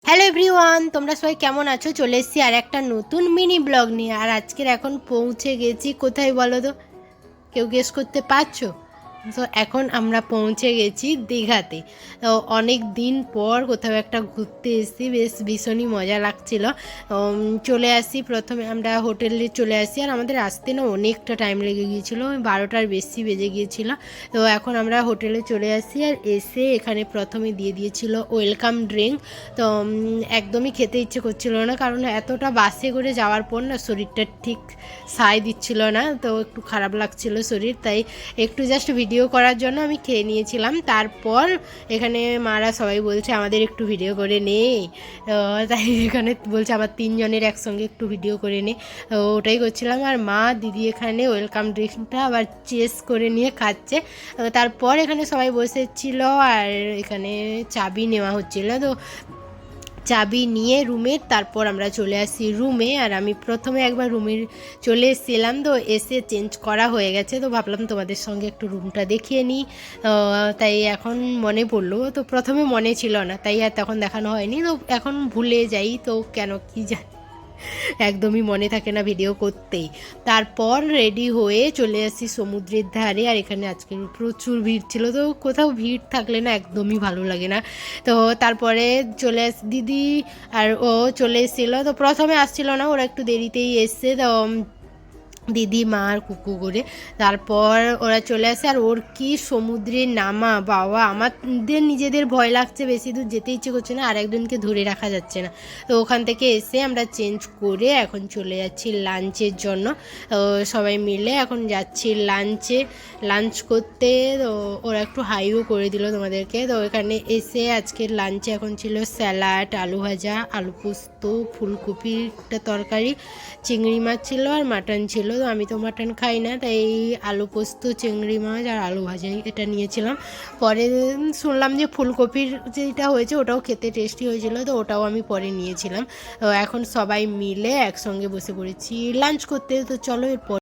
Hello everyone, তোমরা সবাই কেমন আছো? চলে এসেছি আর একটা নতুন মিনি ব্লগ নিয়ে। আর আজকের এখন পৌঁছে গেছি কোথায় বলো তো? কেউ গেস করতে পারছো? তো এখন আমরা পৌঁছে গেছি দীঘাতে। তো অনেক দিন পর কোথাও একটা ঘুরতে এসেছি, বেশ ভীষণই মজা লাগছিল। চলে আসি, প্রথমে আমরা হোটেলে চলে আসি। আর আমাদের আসতে না অনেকটা টাইম লেগে গিয়েছিলো, 12টার বেশি বেজে গিয়েছিলো। তো এখন আমরা হোটেলে চলে আসি, আর এসে এখানে প্রথমে দিয়ে দিয়েছিল ওয়েলকাম ড্রিঙ্ক। তো একদমই খেতে ইচ্ছে করছিল না, কারণ এতটা বাসে করে যাওয়ার পর না শরীরটা ঠিক সায় দিচ্ছিল না, তো একটু খারাপ লাগছিল শরীর। তাই একটু জাস্ট ভিডিও করার জন্য আমি খেয়ে নিয়েছিলাম। তারপর এখানে মারা সবাই বলছে আমাদের একটু ভিডিও করে নে, তাই এখানে বলছে আবার 3 জনের একসঙ্গে একটু ভিডিও করে নে। ওটাই করছিলাম। আর মা দিদি এখানে ওয়েলকাম ড্রিঙ্কটা আবার চেস করে নিয়ে খাচ্ছে। তারপর এখানে সবাই বসেছিল, আর এখানে চাবি নেওয়া হচ্ছিল। তো চাবি নিয়ে রুমের, তারপর আমরা চলে আসি রুমে। আর আমি প্রথমে একবার রুমে চলে এসেছিলাম, তো এসে চেঞ্জ করা হয়ে গেছে। তো ভাবলাম তোমাদের সঙ্গে একটু রুমটা দেখিয়ে নিই। তাই এখন মনে পড়লো, তো প্রথমে মনে ছিল না, তাই আর তখন দেখানো হয়নি। তো এখন ভুলে যাই, তো কেন কি জানি, একদমই মনে থাকে না ভিডিও করতেই। তারপর রেডি হয়ে চলে আসি সমুদ্রের ধারে। আর এখানে আজকে প্রচুর ভিড় ছিল, তো কোথাও ভিড় থাকলে না একদমই ভালো লাগে না। তো তারপরে চলে দিদি আর ও চলে এসেছিলো। তো প্রথমে আসছিল না, ওরা একটু দেরিতেই এসছে। তো দিদি মা আর কুকু করে তারপর ওরা চলে আসে। আর ওর কি সমুদ্রে নামা বাবা, আমাদের নিজেদের ভয় লাগছে, বেশি দূর যেতে ইচ্ছে করছে না, আর একজনকে ধরে রাখা যাচ্ছে না। তো ওখান থেকে এসে আমরা চেঞ্জ করে এখন চলে যাচ্ছি লাঞ্চের জন্য। সবাই মিলে এখন যাচ্ছি লাঞ্চ করতে। তো ওরা একটু হাইও করে দিল তোমাদেরকে। তো এখানে এসে আজকের লাঞ্চে এখন ছিল স্যালাড, আলু ভাজা, আলু পোস্ত, ফুলকপির একটা তরকারি, চিংড়ি মাছ ছিল আর মাটন ছিল। তো আমি তো মাটন খাই না, তাই আলু পোস্ত, চিংড়ি মাছ আর আলু ভাজা এটা নিয়েছিলাম। পরে শুনলাম যে ফুলকপির যেটা হয়েছে ওটাও খেতে টেস্টি হয়েছিল, তো ওটাও আমি পরে নিয়েছিলাম। তো এখন সবাই মিলে একসঙ্গে বসে পড়েছি লাঞ্চ করতে। তো চলো এরপর